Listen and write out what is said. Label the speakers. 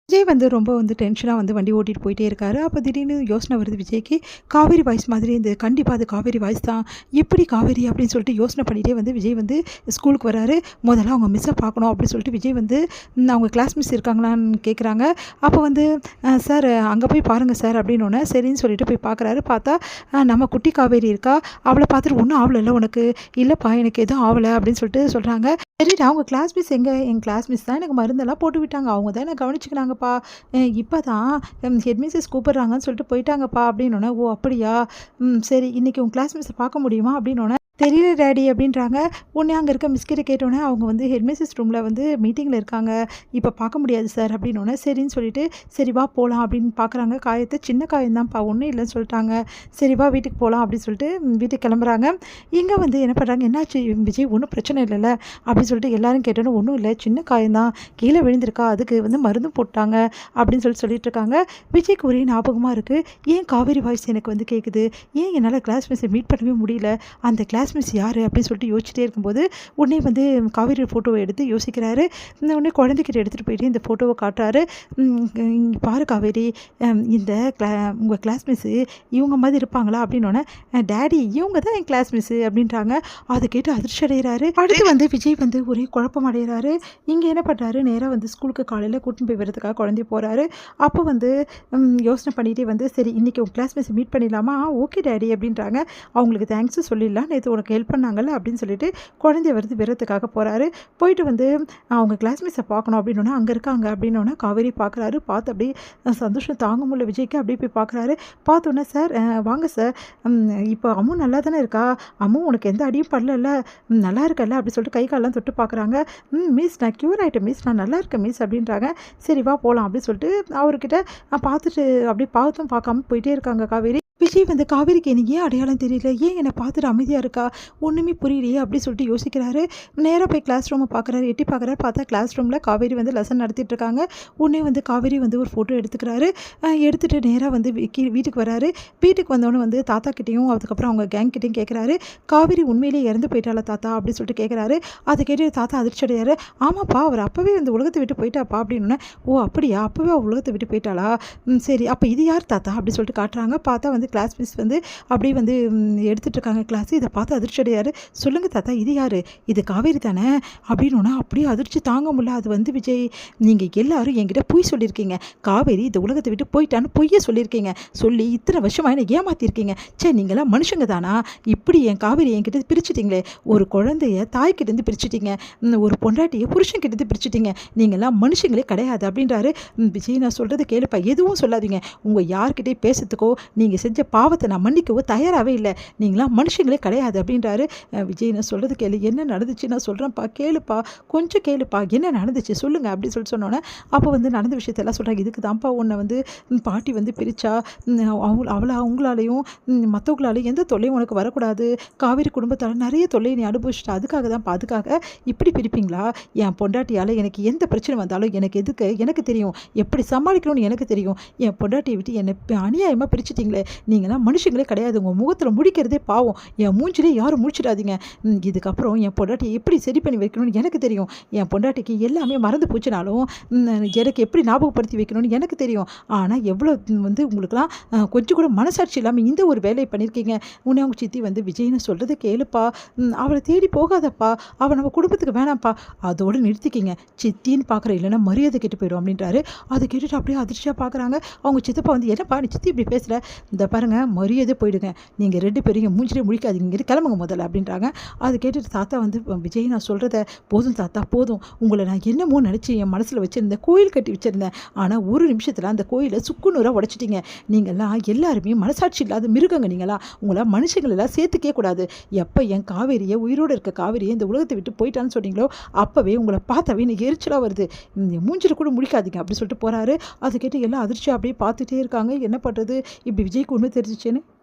Speaker 1: விஜய் வந்து ரொம்ப டென்ஷனா வண்டி ஓட்டிட்டு போயிட்டே இருக்காரு. அப்ப திடீர்னு யோசனை வருது விஜய்க்கு. காவேரி வாய்ஸ் மாதிரி இருந்தது. கண்டிப்பா அது காவேரி வாய்ஸ் தான். எப்படி காவேரி அப்படின்னு சொல்லிட்டு யோசனை பண்ணிட்டே விஜய் ஸ்கூலுக்கு வராரு. முதல்ல அவங்க மிஸ்ஸ பார்க்கணும் அப்படின்னு சொல்லிட்டு விஜய் அவங்க கிளாஸ் மிஸ் இருக்காங்களான்னு கேட்குறாங்க. அப்போ சார் அங்கே போய் பாருங்க சார் அப்படின்னோனே, சரின்னு சொல்லிட்டு போய் பார்க்குறாரு. பார்த்தா நம்ம குட்டி காவேரி இருக்கா. அவள பார்த்துட்டு ஒன்றும் ஆவலல்ல உனக்கு? இல்லப்பா எனக்கு எதுவும் ஆவல அப்படின்னு சொல்லிட்டு சொல்றாங்க. சரிடா உங்க கிளாஸ் மிஸ் எங்க? என் கிளாஸ் மிஸ் தான் எனக்கு மருந்தெல்லாம் போட்டு விட்டாங்க. அவங்க தான் என்ன கவனிச்சுக்கினாங்கப்பா. இப்போ தான் ஹெட் மிஸ்ஸஸ் கூப்பிடுறாங்கன்னு சொல்லிட்டு போயிட்டாங்கப்பா அப்படின்னோனே, ஓ அப்படியா? சரி இன்னைக்கு உன் கிளாஸ் மிஸ்ஸை பார்க்க முடியுமா? அப்படின்னோனே, தெரியல டாடி அப்படின்றாங்க. உடனே அங்கே இருக்க மிஸ்கிட்ட கேட்டோன்னே, அவங்க ஹெட் மிஸ்ஸஸ் ரூமில் மீட்டிங்கில் இருக்காங்க. இப்போ பார்க்க முடியாது சார் அப்படின்னோனே, சரின்னு சொல்லிட்டு சரி வா போகலாம் அப்படின்னு பார்க்குறாங்க. காயத்தை சின்ன காயம் தான்ப்பா ஒன்றும் இல்லைன்னு சொல்லிட்டாங்க. சரி வா வீட்டுக்கு போகலாம் அப்படின்னு சொல்லிட்டு வீட்டுக்கு கிளம்புறாங்க. இங்கே என்ன பண்ணுறாங்க, என்னாச்சு விஜய் ஒன்றும் பிரச்சனை இல்லைல்ல அப்படின்னு சொல்லிட்டு எல்லாரும் கேட்டோன்னே, ஒன்றும் இல்லை சின்ன காயம்தான், கீழே விழுந்திருக்கா, அதுக்கு மருந்தும் போட்டாங்க அப்படின்னு சொல்லிட்டு இருக்காங்க. விஜய்க்கு ஒரே ஞாபகமாக இருக்குது. ஏன் காவேரி வாய்ஸ் எனக்கு கேட்குது, ஏன் என்னால் கிளாஸ் மிஸ்ஸை மீட் பண்ணவே முடியல, அந்த கிளாஸ் மிஸ் யார் அப்படின்னு சொல்லிட்டு யோசிச்சுட்டே இருக்கும்போது உடனே காவேரி ஃபோட்டோவை எடுத்து யோசிக்கிறாரு. உடனே குழந்தைகிட்ட எடுத்துகிட்டு போயிட்டு இந்த ஃபோட்டோவை காட்டுறாரு. இங்கே பாரு காவேரி, இந்த உங்கள் கிளாஸ் மிஸ்ஸு இவங்க மாதிரி இருப்பாங்களா அப்படின்னோடனே, டேடி இவங்க தான் என் கிளாஸ் மிஸ்ஸு அப்படின்றாங்க. அதை கேட்டு அதிர்ச்சி அடைகிறாரு. அடுத்து விஜய் ஒரே குழப்பம் அடைகிறாரு. இங்கே என்ன பண்ணுறாரு, நேராக ஸ்கூலுக்கு காலையில் கூட்டின்னு போய் வரதுக்காக குழந்தைய போகிறாரு. அப்போ யோசனை பண்ணிகிட்டே சரி இன்றைக்கி உங்கள் கிளாஸ் மிஸ் மீட் பண்ணிடலாமா? ஓகே டேடி அப்படின்றாங்க. அவங்களுக்கு தேங்க்ஸும் சொல்லிடலாம், நேற்று உனக்கு ஹெல்ப் பண்ணாங்கல்ல அப்படின்னு சொல்லிட்டு குழந்தைய விரத்துக்காக போகிறாரு. போயிட்டு அவங்க கிளாஸ் மிஸ்ஸை பார்க்கணும் அப்படின்னோன்னா, அங்கே இருக்காங்க அப்படின்னோன்னா காவேரி பார்க்குறாரு. பார்த்து அப்படியே சந்தோஷம் தாங்க முடியல விஜய்க்கு. அப்படியே போய் பார்க்குறாரு. பார்த்தோன்னே, சார் வாங்க சார், இப்போ அம்மு நல்லா தானே இருக்கா? அம்மு உனக்கு எந்த அடியும் படலல்ல, நல்லா இருக்கல்ல அப்படி சொல்லிட்டு கை காலெலாம் தொட்டு பார்க்குறாங்க. மிஸ் நான் க்யூர் ஆகிட்டேன் மிஸ், நான் நல்லா இருக்கேன் மிஸ் அப்படின்றாங்க. சரி வா போகலாம் அப்படின்னு சொல்லிட்டு அவர்கிட்ட பார்த்துட்டு அப்படியே பார்க்காம போயிட்டே இருக்காங்க காவேரி. விஜய் காவேரிக்கு எனக்கு ஏன் அடையாளம் தெரியல, ஏன் என்னை பார்த்துட்டு அமைதியாக இருக்கா, ஒன்றுமே புரியலையே அப்படின்னு சொல்லிட்டு யோசிக்கிறாரு. நேராக போய் கிளாஸ் ரூமை பார்க்குறாரு. எட்டி பார்க்குறாரு. பார்த்தா கிளாஸ் ரூமில் காவேரி லெசன் நடத்திட்டு இருக்காங்க. உடனே காவேரி ஒரு ஃபோட்டோ எடுத்துக்கிறாரு. எடுத்துகிட்டு நேராக வீட்டுக்கு வராரு. வீட்டுக்கு வந்தோடனே தாத்தா கிட்டேயும் அதுக்கப்புறம் அவங்க கேங் கிட்டேயும் கேட்குறாரு, காவேரி உண்மையிலேயே இறந்து போயிட்டாளா தாத்தா அப்படின்னு சொல்லிட்டு கேட்குறாரு. அதை கேட்டு தாத்தா அதிர்ச்சி அடையாரு. ஆமாப்பா அவர் அப்போவே உலகத்தை விட்டு போயிட்டாப்பா அப்படின்னோடனே, ஓ அப்படியா, அப்போவே அவள் உலகத்தை விட்டு போயிட்டாளா, சரி அப்போ இது யார் தாத்தா அப்படின்னு சொல்லிட்டு காட்டுறாங்க. பார்த்தா கிளாஸ் மிஸ் அப்படியே எடுத்துகிட்டு இருக்காங்க கிளாஸ். இதை பார்த்து அதிர்ச்சி அடையாரு. சொல்லுங்கள் தாத்தா இது யார், இது காவேரி தானே அப்படின்னோன்னா அப்படியே அதிர்ச்சி தாங்க முடியல. அது விஜய், நீங்கள் எல்லாரும் என்கிட்ட பொய் சொல்லியிருக்கீங்க, காவேரி இந்த உலகத்தை விட்டு போயிட்டான்னு பொய்யே சொல்லியிருக்கீங்க, சொல்லி இத்தனை வருஷமாக என்ன ஏமாற்றிருக்கீங்க. சே நீங்களாம் மனுஷங்க தானா, இப்படி என் காவேரி என்கிட்ட பிரிச்சுட்டிங்களே, ஒரு குழந்தைய தாய்கிட்டேருந்து பிரிச்சுட்டீங்க, ஒரு பொண்டாட்டியை புருஷன்கிட்டேருந்து பிரிச்சுட்டீங்க, நீங்களாம் மனுஷங்களே கிடையாது அப்படின்றாரு. விஜய் நான் சொல்கிறது கேளுப்பா, எதுவும் சொல்லாதீங்க, உங்கள் யார்கிட்டே பேசுறதுக்கோ நீங்கள் செஞ்ச பாவத்தை நான் மன்னிக்கவோ தயாராகவே இல்லை, நீங்களாம் மனுஷங்களே கிடையாது அப்படின்றாரு. விஜய் நான் சொல்கிறது கேளு, என்ன நடந்துச்சு நான் சொல்கிறேன்ப்பா, கேளுப்பா கொஞ்சம் கேளுப்பா, என்ன நடந்துச்சு சொல்லுங்கள் அப்படின்னு சொன்னோன்னே, அப்போ நடந்த விஷயத்தெல்லாம் சொல்கிறாங்க. இதுக்கு தான்ப்பா உன்னை பாட்டி பிரித்தா, அவங்களாலையும் மற்றவங்களாலையும் எந்த தொல்லையும் உனக்கு வரக்கூடாது, காவேரி குடும்பத்தால் நிறைய தொல்லையை நீ அனுபவிச்சிட்டா, அதுக்காக இப்படி பிரிப்பீங்களா, என் பொண்டாட்டியால் எனக்கு எந்த பிரச்சனை வந்தாலும் எனக்கு தெரியும், எப்படி சமாளிக்கணும்னு எனக்கு தெரியும், என் பொண்டாட்டியை விட்டு என்னை அநியாயமாக பிரிச்சுட்டிங்களே, நீங்களாம் மனுஷங்களே கிடையாது, உங்கள் முகத்தில் முடிக்கிறதே பாவம், என் மூஞ்சிலே யாரும் முடிச்சிடாதீங்க, இதுக்கப்புறம் என் பொண்டாட்டியை எப்படி சரி பண்ணி வைக்கணும்னு எனக்கு தெரியும், என் பொண்டாட்டிக்கு எல்லாமே மறந்து போச்சுனாலும் எனக்கு எப்படி ஞாபகப்படுத்தி வைக்கணும்னு எனக்கு தெரியும், ஆனால் எவ்வளோ உங்களுக்குலாம் கொஞ்சம் கூட மனசாட்சி இல்லாமல் இந்த ஒரு வேலையை பண்ணியிருக்கீங்க. உன்னை அவங்க சித்தி விஜய்னு சொல்கிறத கேளுப்பா, அவளை தேடி போகாதப்பா, அவள் நம்ம குடும்பத்துக்கு வேணாம்ப்பா, அதோடு நிறுத்திக்கிங்க, சித்தின்னு பார்க்குற, இல்லைன்னா மரியாதை கெட்டு போயிடும் அப்படின்றாரு. அதை கேட்டுட்டு அப்படியே அதிர்ச்சியாக பார்க்குறாங்க. அவங்க சித்தப்பா என்னப்பா நீ சித்தி இப்படி பேசுகிற, இந்த பாருங்கள் மரியாதை போயிடுங்க, நீங்கள் 2 பேரும் மூஞ்சிலே முடிக்காதீங்க, இங்கே கிளம்புங்க முதல்ல அப்படின்றாங்க. அதை கேட்டுட்டு தாத்தா விஜய் நான் சொல்கிறத போதும் தாத்தா போதும், உங்களை நான் என்னமோ நினச்சி என் மனசில் வச்சுருந்தேன், கோயில் கட்டி வச்சுருந்தேன், ஆனால் ஒரு நிமிஷத்தில் அந்த கோயிலை சுக்குநூறாக உடைச்சிட்டிங்க, நீங்கள்லாம் எல்லாருமே மனசாட்சி இல்லாத மிருகங்க, நீங்களா உங்களாம் மனுஷங்களெல்லாம் சேர்த்துக்கே கூடாது, எப்போ என் காவேரியை உயிரோடு இருக்க காவேரியை இந்த உலகத்தை விட்டு போயிட்டான்னு சொன்னீங்களோ அப்போவே உங்களை பார்த்தாவே எனக்கு எரிச்சலாக வருது, மூஞ்சில் கூட முடிக்காதீங்க அப்படி சொல்லிட்டு போகிறாரு. அதை கேட்டு எல்லாம் அதிர்ச்சியாக அப்படியே பார்த்துட்டே இருக்காங்க. என்ன பண்ணுறது, இப்படி விஜய்க்கு உண்மை தெரிஞ்சிச்சேன்னு